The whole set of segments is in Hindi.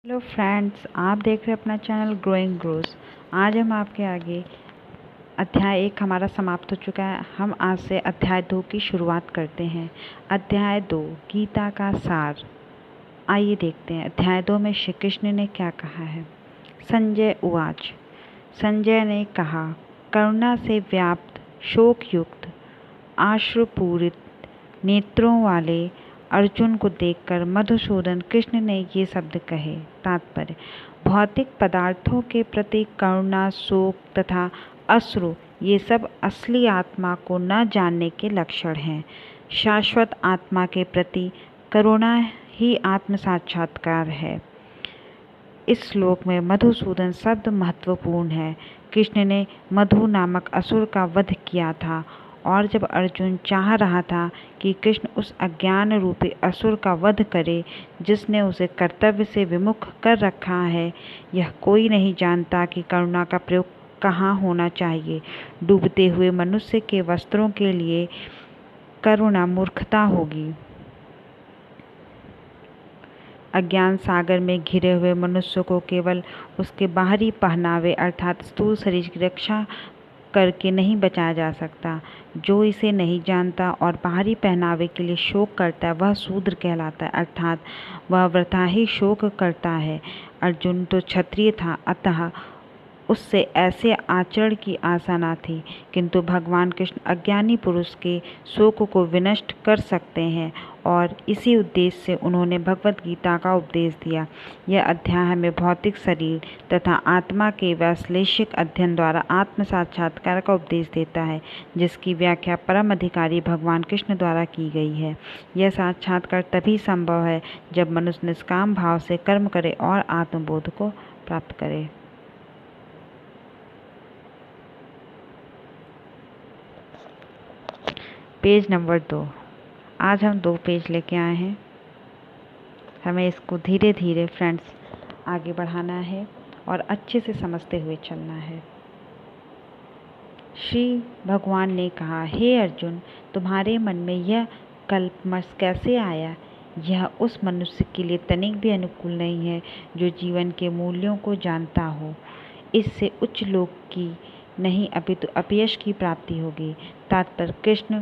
हेलो फ्रेंड्स, आप देख रहे हैं अपना चैनल ग्रोइंग ग्रोस। आज हम आपके आगे अध्याय 1 हमारा समाप्त हो चुका है। हम आज से अध्याय 2 की शुरुआत करते हैं। अध्याय 2 गीता का सार। आइए देखते हैं अध्याय 2 में श्री कृष्ण ने क्या कहा है। संजय उवाच। संजय ने कहा, करुणा से व्याप्त शोकयुक्त आश्रुपूरित नेत्रों वाले अर्जुन को देखकर मधुसूदन कृष्ण ने ये शब्द कहे। तात्पर्य: भौतिक पदार्थों के प्रति करुणा, शोक तथा अश्रु ये सब असली आत्मा को न जानने के लक्षण हैं। शाश्वत आत्मा के प्रति करुणा ही आत्म साक्षात्कार है। इस श्लोक में मधुसूदन शब्द महत्वपूर्ण है। कृष्ण ने मधु नामक असुर का वध किया था और जब अर्जुन चाह रहा था कि कृष्ण उस अज्ञान रूपी असुर का वध करे जिसने उसे कर्तव्य से विमुख कर रखा है, यह कोई नहीं जानता कि करुणा का प्रयोग कहाँ होना चाहिए। डूबते हुए मनुष्य के वस्त्रों के लिए करुणा मूर्खता होगी। अज्ञान सागर में घिरे हुए मनुष्य को केवल उसके बाहरी पहनावे अर्थात स्थूल शरीर की रक्षा करके नहीं बचाया जा सकता। जो इसे नहीं जानता और बाहरी पहनावे के लिए शोक करता है वह शूद्र कहलाता है, अर्थात वह वृथा ही शोक करता है। अर्जुन तो क्षत्रिय था, अतः उससे ऐसे आचरण की आशा न थी, किंतु भगवान कृष्ण अज्ञानी पुरुष के शोक को विनष्ट कर सकते हैं और इसी उद्देश्य से उन्होंने भगवत गीता का उपदेश दिया। यह अध्याय हमें भौतिक शरीर तथा आत्मा के वैश्लेषिक अध्ययन द्वारा आत्म साक्षात्कार का उपदेश देता है, जिसकी व्याख्या परम अधिकारी भगवान कृष्ण द्वारा की गई है। यह साक्षात्कार तभी संभव है जब मनुष्य निष्काम भाव से कर्म करे और आत्मबोध को प्राप्त करे। Page number 2। आज हम 2 पेज लेके आए हैं। हमें इसको धीरे धीरे फ्रेंड्स आगे बढ़ाना है और अच्छे से समझते हुए चलना है। श्री भगवान ने कहा, हे अर्जुन, तुम्हारे मन में यह कल्पमस कैसे आया? यह उस मनुष्य के लिए तनिक भी अनुकूल नहीं है जो जीवन के मूल्यों को जानता हो। इससे उच्च लोक की नहीं अपितु अपयश की प्राप्ति होगी। तात्पर्य: कृष्ण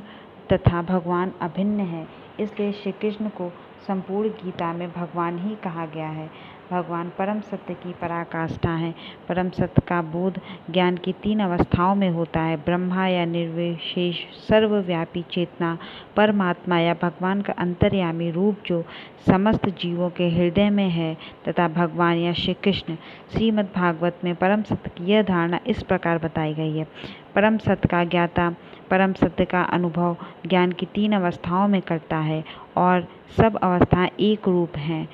तथा भगवान अभिन्न है, इसलिए श्री कृष्ण को संपूर्ण गीता में भगवान ही कहा गया है। भगवान परम सत्य की पराकाष्ठा है। परम सत्य का बोध ज्ञान की 3 अवस्थाओं में होता है: ब्रह्मा या निर्विशेष सर्वव्यापी चेतना, परमात्मा या भगवान का अंतर्यामी रूप जो समस्त जीवों के हृदय में है, तथा भगवान या श्री कृष्ण। श्रीमद् भागवत में परम सत्य की यह धारणा इस प्रकार बताई गई है: परम सत्य का ज्ञाता परम सत्य का अनुभव ज्ञान की 3 अवस्थाओं में करता है और सब अवस्थाएं एक रूप हैं।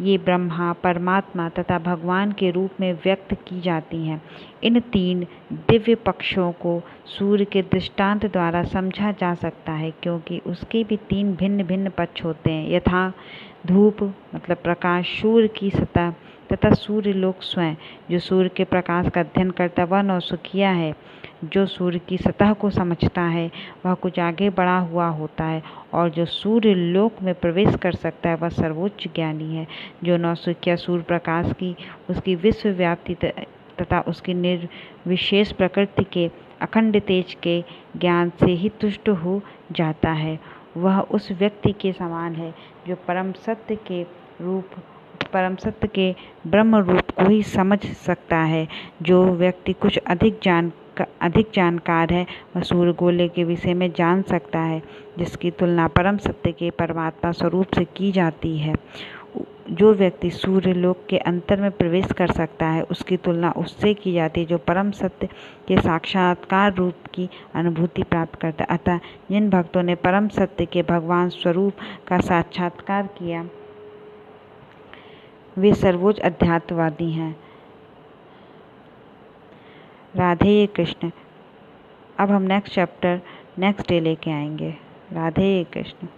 ये ब्रह्मा, परमात्मा तथा भगवान के रूप में व्यक्त की जाती हैं। इन 3 दिव्य पक्षों को सूर्य के दृष्टांत द्वारा समझा जा सकता है, क्योंकि उसके भी 3 भिन्न भिन्न पक्ष होते हैं, यथा धूप मतलब प्रकाश, सूर्य की सतह तथा सूर्य लोक स्वयं। जो सूर्य के प्रकाश का अध्ययन करता है वह नौसिखिया है। जो सूर्य की सतह को समझता है वह कुछ आगे बढ़ा हुआ होता है, और जो सूर्य लोक में प्रवेश कर सकता है वह सर्वोच्च ज्ञानी है। जो नौसिखिया सूर्य प्रकाश की, उसकी विश्वव्याप्ति तथा उसकी निर्विशेष प्रकृति के अखंड तेज के ज्ञान से ही तुष्ट हो जाता है, वह उस व्यक्ति के समान है जो परम सत्य के ब्रह्म रूप को ही समझ सकता है। जो व्यक्ति कुछ अधिक जानकार है वह सूर्य गोले के विषय में जान सकता है, जिसकी तुलना परम सत्य के परमात्मा स्वरूप से की जाती है। जो व्यक्ति सूर्य लोक के अंतर में प्रवेश कर सकता है उसकी तुलना उससे की जाती है जो परम सत्य के साक्षात्कार रूप की अनुभूति प्राप्त करता है। अतः जिन भक्तों ने परम सत्य के भगवान स्वरूप का साक्षात्कार किया वे सर्वोच्च अध्यात्मवादी हैं। राधे कृष्ण। अब हम नेक्स्ट चैप्टर नेक्स्ट डे लेके आएंगे। राधे कृष्ण।